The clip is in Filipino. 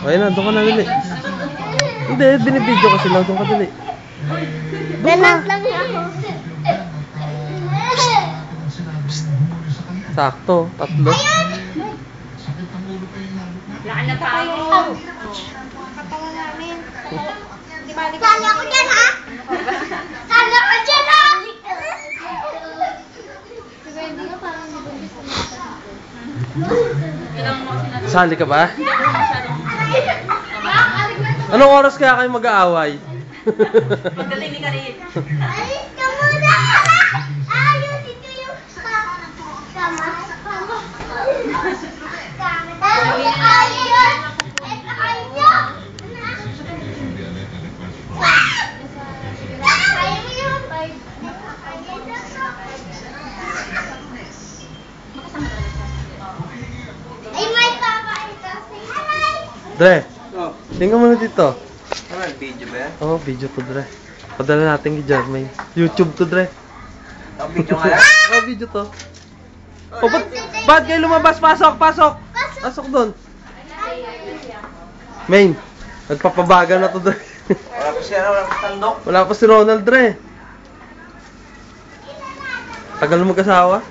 Ayun na, doon ka na dali. Hindi, binibidyo kasi lang. Doon ka dali. Ganap lang ako. Sakto, 3. Laan na tayo. Katawa namin. Sali ako dyan, ha? Sali ako dyan, ha? Sali ka ba? Anong oras kaya kayo mag-aaway? Magaling ni Karin. Alis ka muna! Ayusin ko yung kama. Ay, may papa ito. Dre, tingnan mo na dito. Ano, video ba yan? Oo, video to, Dre. Padala natin kay Jermaine. YouTube to, Dre. Ang video nga lang? Oo, video to. Oh, ba't kayo lumabas? Pasok, pasok! Pasok doon. Main, nagpapabaga na to, Dre. Wala pa siya, wala pa tandok. Wala pa si Ronald, Dre. Tagal mo mag-asawa?